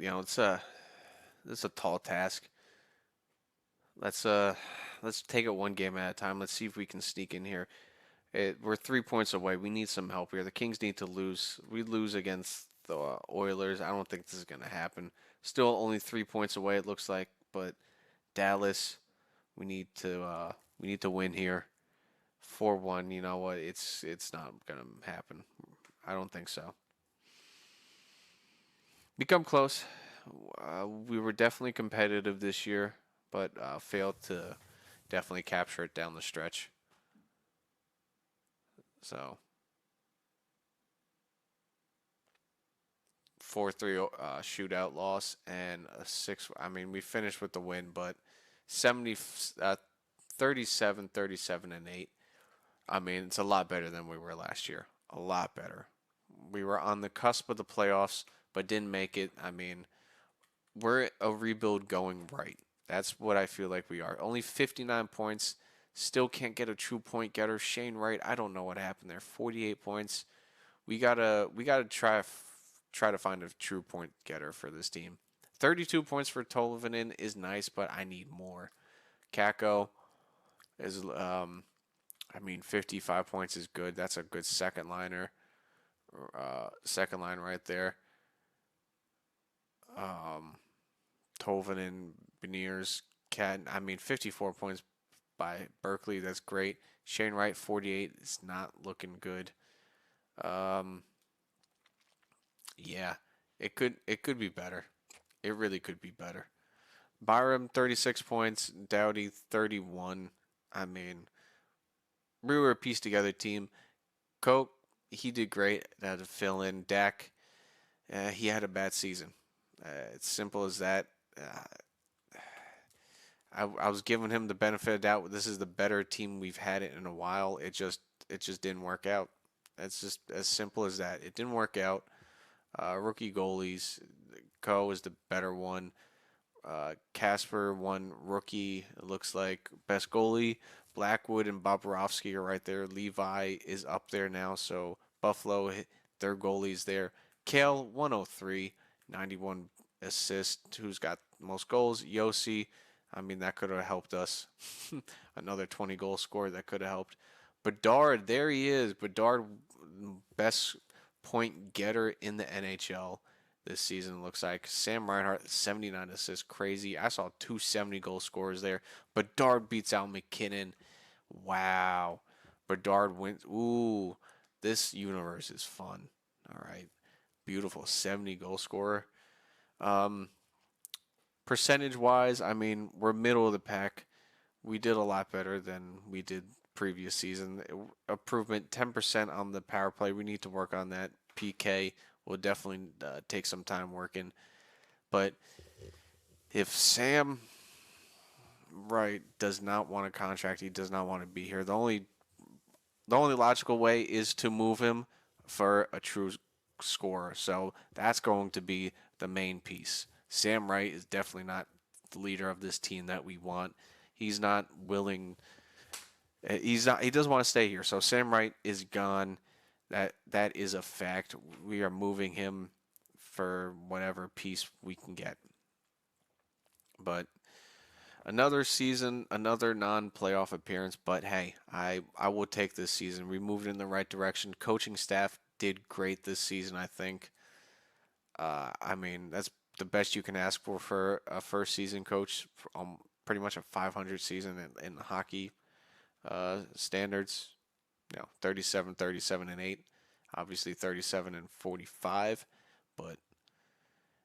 It's a tall task. Let's take it one game at a time. Let's see if we can sneak in here. We're 3 points away. We need some help here. The Kings need to lose. We lose against the Oilers. I don't think this is going to happen. Still only 3 points away. It looks like, but Dallas, we need to win here. 4-1. You know what? It's not going to happen. I don't think so. Become close. We were definitely competitive this year, but failed to definitely capture it down the stretch. So 4-3 shootout loss and a 6. I mean, we finished with the win, but 70, 37, 37, and 8. I mean, it's a lot better than we were last year. A lot better. We were on the cusp of the playoffs, but didn't make it. I mean, we're a rebuild going right. That's what I feel like we are. Only 59 points. Still can't get a true point getter. Shane Wright, I don't know what happened there. 48 points. We gotta try to find a true point getter for this team. 32 points for Tolvanen is nice, but I need more. Kako is I mean 55 points is good. That's a good second liner. Second line right there. Um, Tolvanen, Beniers, Cat. I mean 54 points by Berkeley. That's great. Shane Wright 48 is not looking good. Um, yeah, it could be better. It really could be better. Byram 36 points, Dowdy 31. I mean, we were a piece together team. Coke, he did great. Had to fill in. Dak, he had a bad season. It's simple as that. I was giving him the benefit of doubt. This is the better team we've had it in a while. It just didn't work out. It's just as simple as that. It didn't work out. Rookie goalies, Co is the better one. Casper won rookie. It looks like best goalie. Blackwood and Bobrovsky are right there. Levi is up there now. So Buffalo, their goalies there. Kale 103, 91 assists. Who's got most goals? Yossi. I mean that could have helped us. Another 20 goal score that could have helped. Bedard, there he is. Bedard, best point getter in the NHL this season, looks like. Sam Reinhart, 79 assists, crazy. I saw 270 goal scorers there. Bedard beats out McKinnon. Wow. Bedard wins. Ooh, this universe is fun. All right. Beautiful. 70 goal scorer. Um, Percentage wise, I mean, we're middle of the pack. We did a lot better than we did previous season. Improvement 10% on the power play. We need to work on that. PK will definitely take some time working. But if Sam Wright does not want a contract, he does not want to be here. The only logical way is to move him for a true scorer. So that's going to be the main piece. Sam Wright is definitely not the leader of this team that we want. He's not willing. He's not. He doesn't want to stay here. So Sam Wright is gone. That is a fact. We are moving him for whatever piece we can get. But another season, another non-playoff appearance. But hey, I will take this season. We moved in the right direction. Coaching staff did great this season. I think. I mean, that's the best you can ask for a first season coach. Pretty much a 500 season in hockey standards. 37, 37 and 8. Obviously 37 and 45, but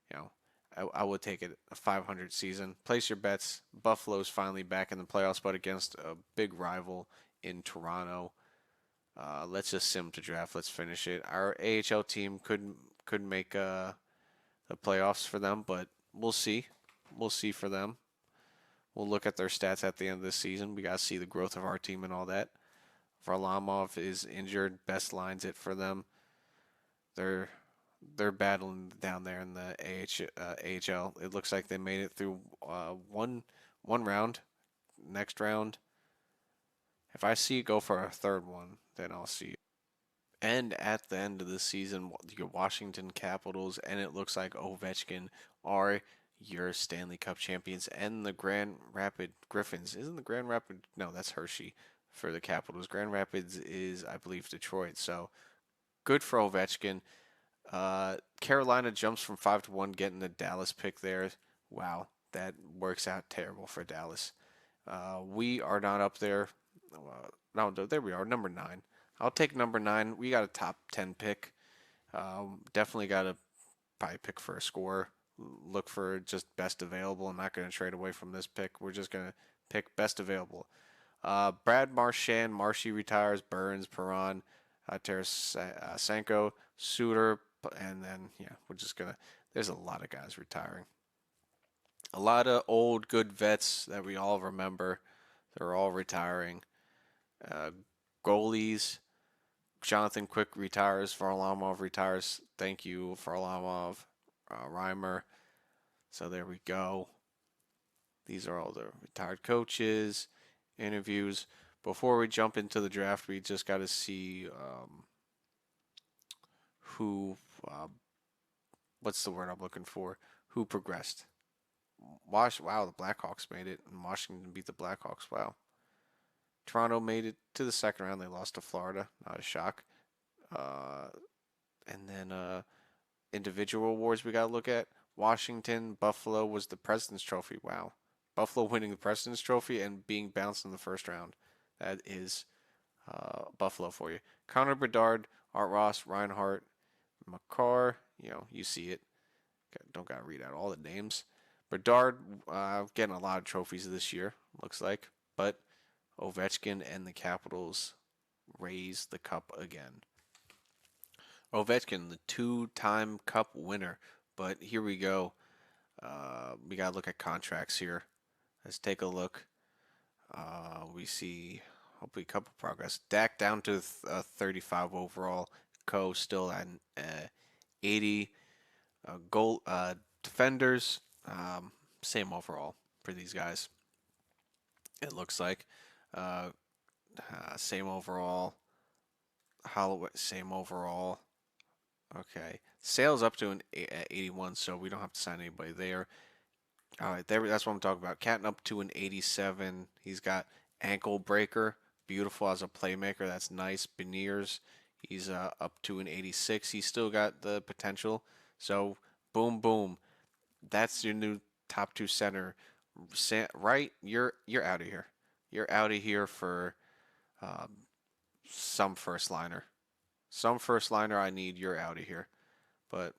you know, I would take it a 500 season. Place your bets. Buffalo's finally back in the playoffs, but against a big rival in Toronto. Let's just sim to draft. Let's finish it. Our AHL team couldn't make the playoffs for them, but we'll see. We'll see for them. We'll look at their stats at the end of the season. We got to see the growth of our team and all that. Varlamov is injured. Best lines it for them. They're they're battling down there in the AHL. It looks like they made it through one round. Next round, if I see it go for a third one, then I'll see it. And at the end of the season, your Washington Capitals and it looks like Ovechkin are your Stanley Cup champions, and the Grand Rapid Griffins. Isn't the Grand Rapid? No, that's Hershey for the Capitals. Grand Rapids is, I believe, Detroit. So good for Ovechkin. Carolina jumps from 5-1, getting the Dallas pick there. Wow, that works out terrible for Dallas. We are not up there. No, there we are, number 9. I'll take number 9. We got a top 10 pick. Definitely got to probably pick for a score. Look for just best available. I'm not going to trade away from this pick. We're just going to pick best available. Brad Marchand, Marshy retires, Burns, Perron, Tarasenko, Suter, and then, yeah, we're just going to. There's a lot of guys retiring. A lot of old, good vets that we all remember. They're all retiring. Uh, Goalies, Jonathan Quick retires. Varlamov retires. Thank you, Varlamov. Reimer. So there we go. These are all the retired coaches, interviews. Before we jump into the draft, we just got to see who, what's the word I'm looking for? Who progressed. Wow, the Blackhawks made it, and Washington beat the Blackhawks. Wow. Toronto made it to the second round. They lost to Florida. Not a shock. Uh, and then individual awards we got to look at. Washington, Buffalo was the President's Trophy. Wow. Buffalo winning the President's Trophy and being bounced in the first round. That is Buffalo for you. Connor Bedard, Art Ross, Reinhardt, McCarr. You see it. Don't got to read out all the names. Bedard getting a lot of trophies this year, looks like. But Ovechkin and the Capitals raise the cup again. Ovechkin, the two-time cup winner. But here we go. We got to look at contracts here. Let's take a look. We see, hopefully, a couple progress. Dak down to 35 overall. Co still at 80. Goal defenders, same overall for these guys. It looks like same overall. Holloway, same overall. Okay, Sales up to an 81, so we don't have to sign anybody there. All right, that's what I'm talking about. Catton up to an 87. He's got ankle breaker, beautiful as a playmaker. That's nice. Beniers, he's up to an 86. He's still got the potential. So boom, boom. That's your new top 2 center. Right? You're out of here. You're out of here for some first liner. Some first liner I need. You're out of here. But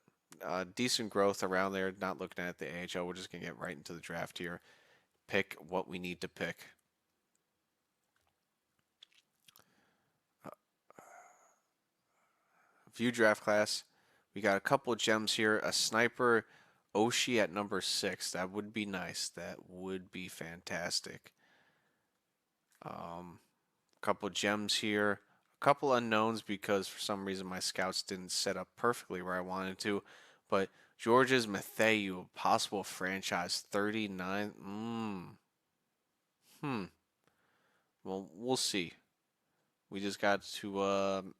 decent growth around there. Not looking at the AHL. We're just going to get right into the draft here. Pick what we need to pick. View draft class. We got a couple of gems here. A sniper, Oshie at number 6. That would be nice. That would be fantastic. Couple gems here. A couple unknowns because for some reason my scouts didn't set up perfectly where I wanted to. But Georges Mathieu, possible franchise 39. Hmm. Well, we'll see. We just got to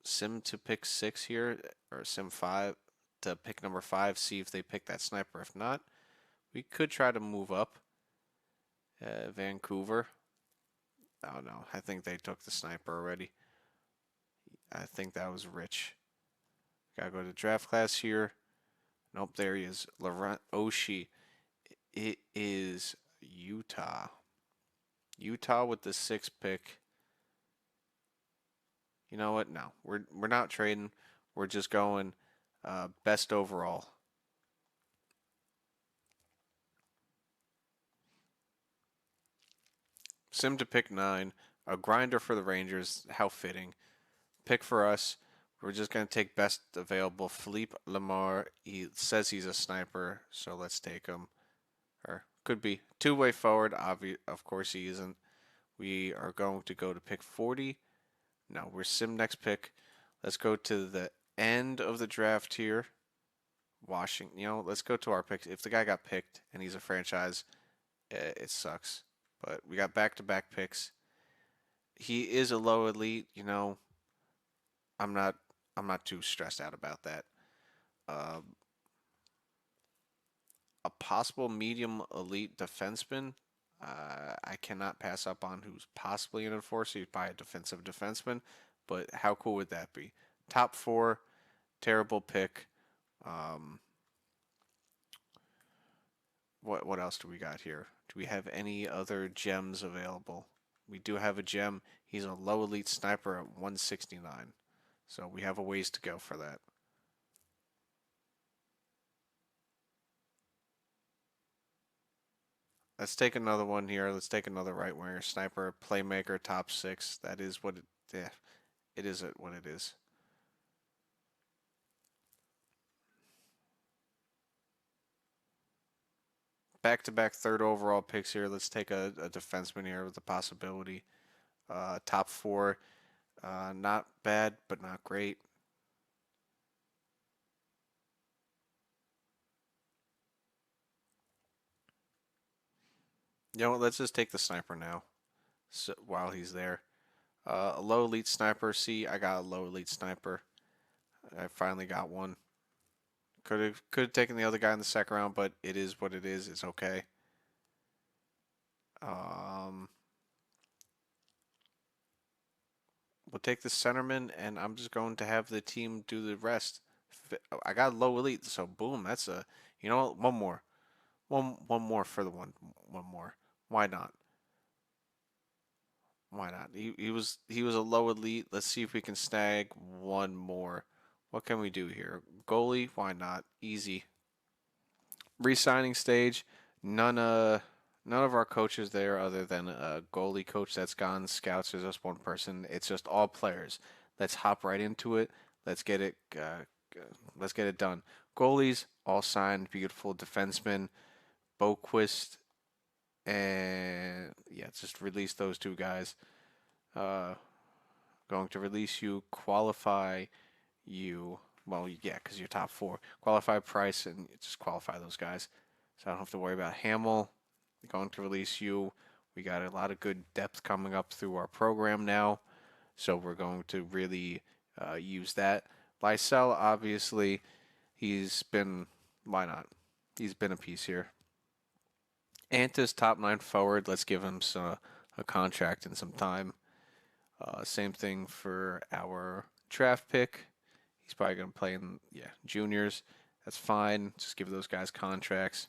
sim to pick 6 here, or sim 5 to pick number 5. See if they pick that sniper. If not, we could try to move up. Vancouver. Oh no, I think they took the sniper already. I think that was Rich. Gotta go to draft class here. Nope, there he is. Laurent Oshie. It is Utah. Utah with the 6th pick. You know what? No, we're not trading. We're just going best overall. Sim to pick 9. A grinder for the Rangers. How fitting. Pick for us. We're just gonna take best available. Philippe Lamar. He says he's a sniper, so let's take him. Or could be two-way forward. Of course he isn't. We are going to go to pick 40. No, we're sim next pick. Let's go to the end of the draft here. Washington. Let's go to our picks. If the guy got picked and he's a franchise, it sucks. But we got back-to-back picks. He is a low elite. I'm not. I'm not too stressed out about that. Uh, a possible medium elite defenseman. I cannot pass up on who's possibly an enforcer. He's probably a defensive defenseman, but how cool would that be? Top 4, terrible pick. Um, what else do we got here? Do we have any other gems available? We do have a gem. He's a low elite sniper at 169. So we have a ways to go for that. Let's take another one here. Let's take another right winger, sniper, playmaker, top 6. That is what it. Yeah, it is what it is. Back to back third overall picks here. Let's take a defenseman here with a possibility. Top 4, not bad, but not great. Let's just take the sniper now. So, while he's there, a low elite sniper. See, I got a low elite sniper. I finally got one. Could have taken the other guy in the second round, but it is what it is. It's okay. Um, we'll take the centerman, and I'm just going to have the team do the rest. I got low elite, so boom. That's a one more, one more for the one more. Why not? Why not? He was a low elite. Let's see if we can snag one more. What can we do here? Goalie? Why not? Easy. Re-signing stage. None none of our coaches there other than a goalie coach that's gone. Scouts, there's just one person. It's just all players. Let's hop right into it. Let's get it. Let's get it done. Goalies all signed. Beautiful defensemen. Boquist and yeah, just release those two guys. Uh, Going to release you. Qualify you. Well, yeah, because you're top 4. Qualify Price and just qualify those guys. So I don't have to worry about Hamill. Going to release you. We got a lot of good depth coming up through our program now. So we're going to really use that. Lysell, obviously, he's been, why not? He's been a piece here. Antis, top 9 forward. Let's give him a contract and some time. Same thing for our draft pick. He's probably going to play in juniors. That's fine. Just give those guys contracts.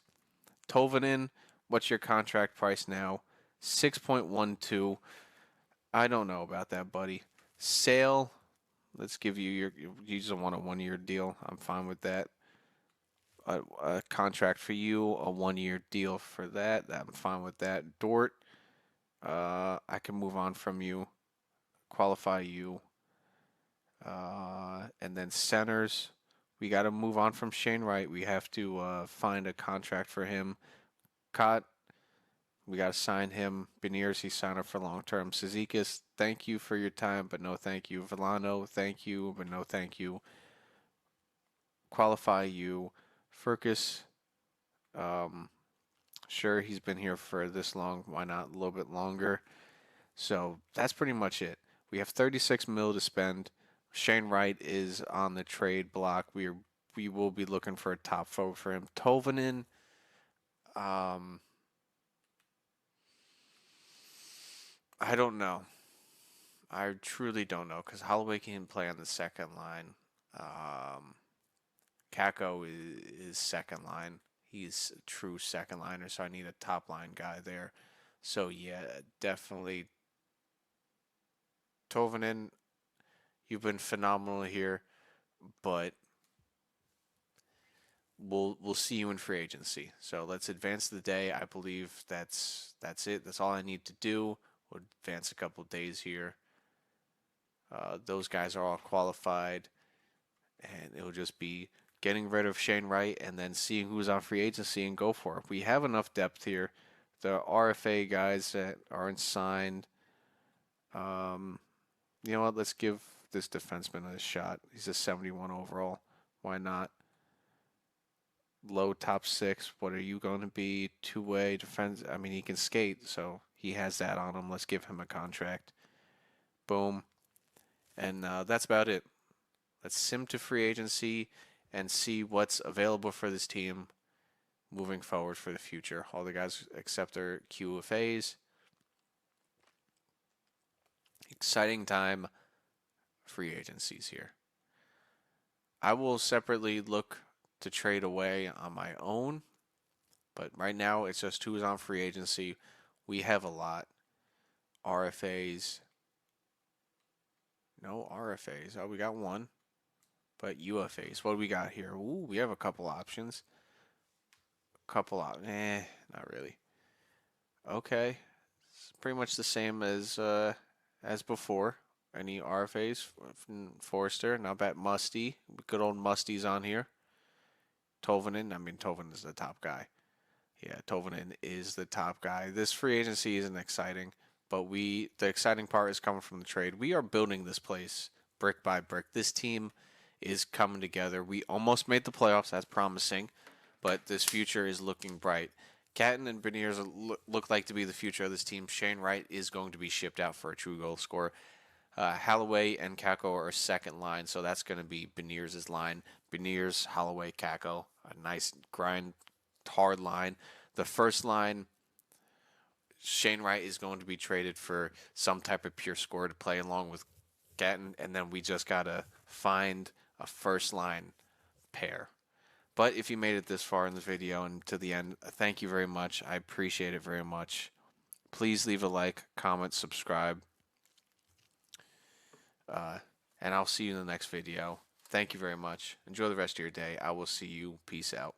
Tolvanen, what's your contract price now? 6.12. I don't know about that, buddy. Sale, let's give you just want a 1 year deal. I'm fine with that. A contract for you, a 1 year deal for that. I'm fine with that. Dort, I can move on from you, qualify you. And then centers, we got to move on from Shane Wright. We have to find a contract for him. Cott, we got to sign him. Beniers, he signed up for long term. Cizikas, thank you for your time, but no thank you. Villano, thank you, but no thank you. Qualify you. Furcus, um, Sure, he's been here for this long. Why not a little bit longer? So that's pretty much it. We have 36 mil to spend. Shane Wright is on the trade block. We will be looking for a top forward for him. Tolvanen, um, I don't know. I truly don't know because Holloway can play on the second line. Um, Kako is second line. He's a true second liner, so I need a top line guy there. So yeah, definitely Tolvanen. You've been phenomenal here, but we'll see you in free agency. So let's advance the day. I believe that's it. That's all I need to do. We'll advance a couple days here. Those guys are all qualified, and it'll just be getting rid of Shane Wright and then seeing who's on free agency and go for it. We have enough depth here. The RFA guys that aren't signed. Um, you know what? Let's give this defenseman a shot. He's a 71 overall. Why not? Low top six. What are you going to be? Two-way defense. I mean, he can skate, so he has that on him. Let's give him a contract. Boom. And that's about it. Let's sim to free agency and see what's available for this team moving forward for the future. All the guys accept their QFAs. Exciting time. Free agencies here. I will separately look to trade away on my own, but right now it's just who's on free agency. We have a lot. RFAs. No RFAs. Oh, we got one. But UFAs. What do we got here? Ooh, we have a couple options. Not really. Okay. It's pretty much the same as before. Any RFAs from Forrester? Not bad. Musty. Good old Musty's on here. Tolvanen. I mean, Tolvanen is the top guy. Yeah, Tolvanen is the top guy. This free agency isn't exciting, but the exciting part is coming from the trade. We are building this place brick by brick. This team is coming together. We almost made the playoffs. That's promising, but this future is looking bright. Catton and Beniers look like to be the future of this team. Shane Wright is going to be shipped out for a true goal scorer. Holloway and Kako are second line, so that's going to be Beniers' line. Beniers, Holloway, Kako, a nice grind, hard line. The first line, Shane Wright is going to be traded for some type of pure scorer to play along with Gatton, and then we just got to find a first line pair. But if you made it this far in the video and to the end, thank you very much. I appreciate it very much. Please leave a like, comment, subscribe. And I'll see you in the next video. Thank you very much. Enjoy the rest of your day. I will see you. Peace out.